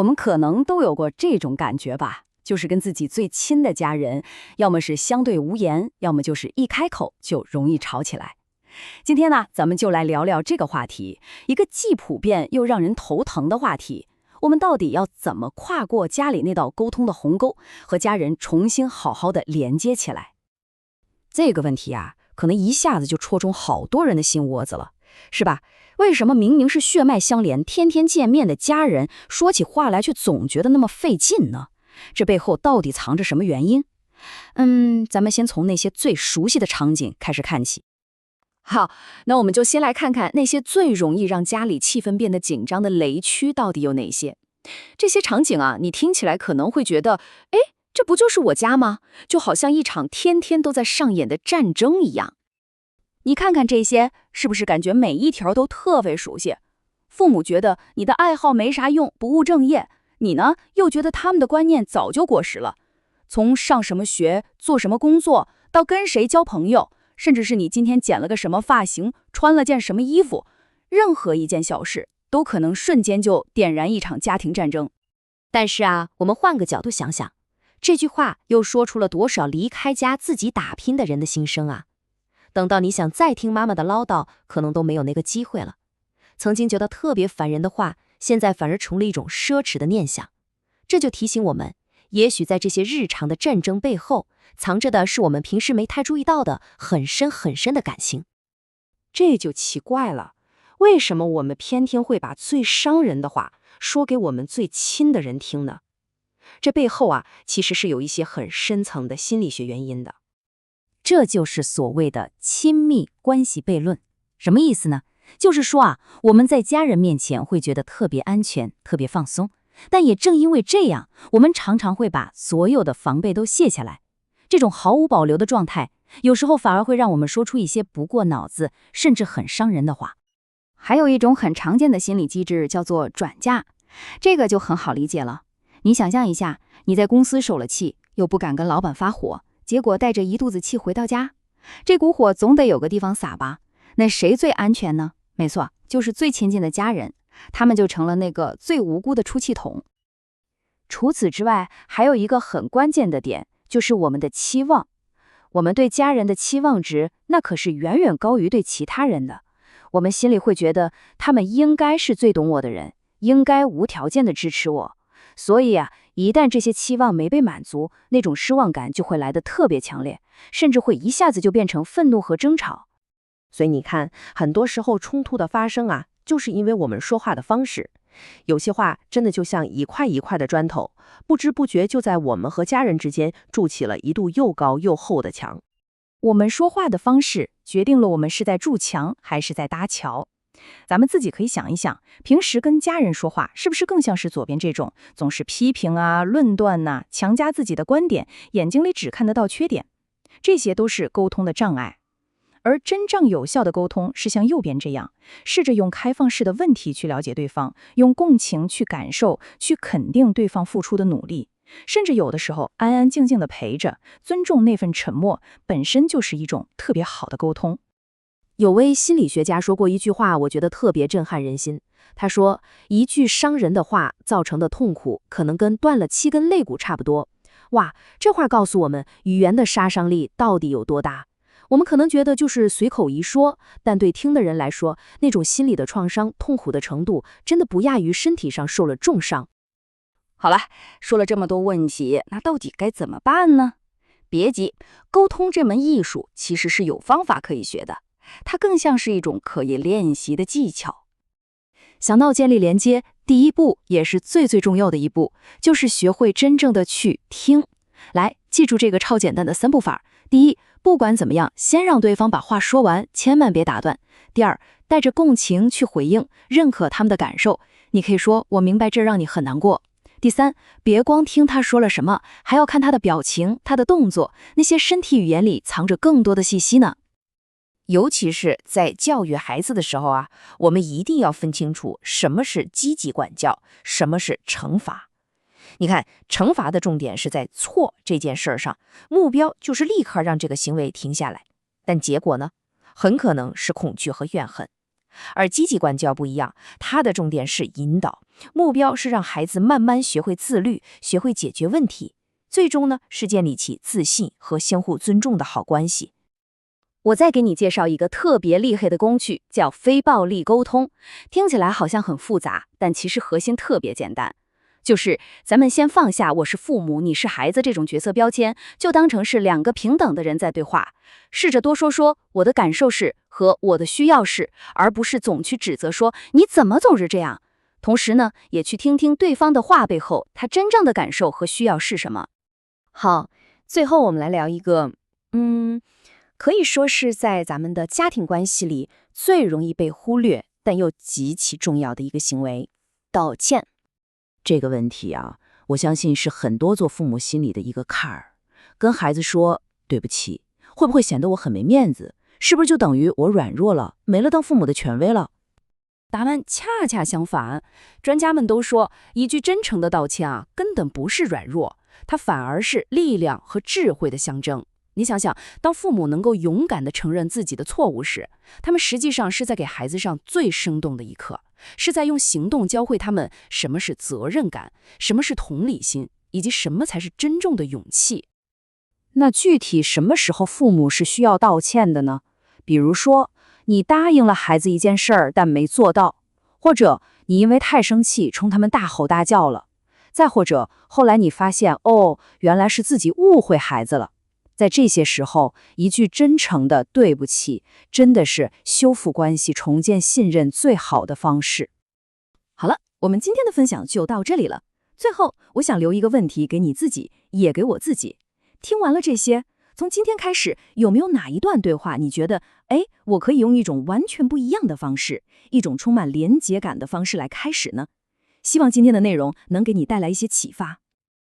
我们可能都有过这种感觉吧，就是跟自己最亲的家人，要么是相对无言，要么就是一开口就容易吵起来。今天呢，咱们就来聊聊这个话题，一个既普遍又让人头疼的话题。我们到底要怎么跨过家里那道沟通的鸿沟，和家人重新好好的连接起来？这个问题啊，可能一下子就戳中好多人的心窝子了，是吧？为什么明明是血脉相连、天天见面的家人，说起话来却总觉得那么费劲呢？这背后到底藏着什么原因？咱们先从那些最熟悉的场景开始看起。好，那我们就先来看看那些最容易让家里气氛变得紧张的雷区到底有哪些。这些场景啊，你听起来可能会觉得，哎，这不就是我家吗？就好像一场天天都在上演的战争一样。你看看这些，是不是感觉每一条都特别熟悉？父母觉得你的爱好没啥用，不务正业，你呢又觉得他们的观念早就过时了。从上什么学、做什么工作，到跟谁交朋友，甚至是你今天剪了个什么发型，穿了件什么衣服，任何一件小事都可能瞬间就点燃一场家庭战争。但是啊，我们换个角度想想，这句话又说出了多少离开家自己打拼的人的心声啊！等到你想再听妈妈的唠叨，可能都没有那个机会了。曾经觉得特别烦人的话，现在反而成了一种奢侈的念想。这就提醒我们，也许在这些日常的战争背后，藏着的是我们平时没太注意到的很深很深的感情。这就奇怪了，为什么我们偏偏会把最伤人的话说给我们最亲的人听呢？这背后啊，其实是有一些很深层的心理学原因的。这就是所谓的亲密关系悖论。什么意思呢？就是说啊，我们在家人面前会觉得特别安全，特别放松，但也正因为这样，我们常常会把所有的防备都卸下来。这种毫无保留的状态，有时候反而会让我们说出一些不过脑子，甚至很伤人的话。还有一种很常见的心理机制叫做转嫁，这个就很好理解了。你想象一下，你在公司受了气，又不敢跟老板发火，结果带着一肚子气回到家，这股火总得有个地方撒吧？那谁最安全呢？没错，就是最亲近的家人，他们就成了那个最无辜的出气筒。除此之外，还有一个很关键的点，就是我们的期望。我们对家人的期望值，那可是远远高于对其他人的。我们心里会觉得，他们应该是最懂我的人，应该无条件的支持我。所以啊，一旦这些期望没被满足，那种失望感就会来得特别强烈，甚至会一下子就变成愤怒和争吵。所以你看，很多时候冲突的发生啊，就是因为我们说话的方式。有些话真的就像一块一块的砖头，不知不觉就在我们和家人之间筑起了一堵又高又厚的墙。我们说话的方式决定了我们是在筑墙还是在搭桥。咱们自己可以想一想，平时跟家人说话，是不是更像是左边这种，总是批评啊、论断啊，强加自己的观点，眼睛里只看得到缺点？这些都是沟通的障碍。而真正有效的沟通是像右边这样，试着用开放式的问题去了解对方，用共情去感受，去肯定对方付出的努力，甚至有的时候安安静静的陪着，尊重那份沉默，本身就是一种特别好的沟通。有位心理学家说过一句话，我觉得特别震撼人心。他说，一句伤人的话造成的痛苦，可能跟断了7根肋骨差不多。哇，这话告诉我们，语言的杀伤力到底有多大？我们可能觉得就是随口一说，但对听的人来说，那种心理的创伤、痛苦的程度，真的不亚于身体上受了重伤。好了，说了这么多问题，那到底该怎么办呢？别急，沟通这门艺术其实是有方法可以学的，它更像是一种可以练习的技巧。想到建立连接，第一步也是最重要的一步，就是学会真正的去听。来，记住这个超简单的3步法。第一，不管怎么样，先让对方把话说完，千万别打断。第二，带着共情去回应，认可他们的感受。你可以说，我明白这让你很难过。第三，别光听他说了什么，还要看他的表情、他的动作，那些身体语言里藏着更多的信息呢。尤其是在教育孩子的时候啊，我们一定要分清楚什么是积极管教，什么是惩罚。你看，惩罚的重点是在错这件事上，目标就是立刻让这个行为停下来，但结果呢，很可能是恐惧和怨恨。而积极管教不一样，它的重点是引导，目标是让孩子慢慢学会自律，学会解决问题，最终呢是建立起自信和相互尊重的好关系。我再给你介绍一个特别厉害的工具，叫非暴力沟通。听起来好像很复杂，但其实核心特别简单。就是咱们先放下我是父母，你是孩子这种角色标签，就当成是两个平等的人在对话，试着多说说我的感受是和我的需要是，而不是总去指责说你怎么总是这样。同时呢，也去听听对方的话背后他真正的感受和需要是什么。好，最后我们来聊一个，可以说是在咱们的家庭关系里最容易被忽略，但又极其重要的一个行为——道歉。这个问题啊，我相信是很多做父母心里的一个坎儿。跟孩子说对不起，会不会显得我很没面子？是不是就等于我软弱了，没了当父母的权威了？答案恰恰相反，专家们都说，一句真诚的道歉啊，根本不是软弱，它反而是力量和智慧的象征。你想想，当父母能够勇敢地承认自己的错误时，他们实际上是在给孩子上最生动的一课，是在用行动教会他们什么是责任感，什么是同理心，以及什么才是真正的勇气。那具体什么时候父母是需要道歉的呢？比如说，你答应了孩子一件事儿，但没做到，或者你因为太生气冲他们大吼大叫了，再或者后来你发现，原来是自己误会孩子了。在这些时候，一句真诚的对不起，真的是修复关系、重建信任最好的方式。好了，我们今天的分享就到这里了。最后，我想留一个问题给你自己，也给我自己。听完了这些，从今天开始，有没有哪一段对话你觉得，我可以用一种完全不一样的方式，一种充满连结感的方式来开始呢？希望今天的内容能给你带来一些启发。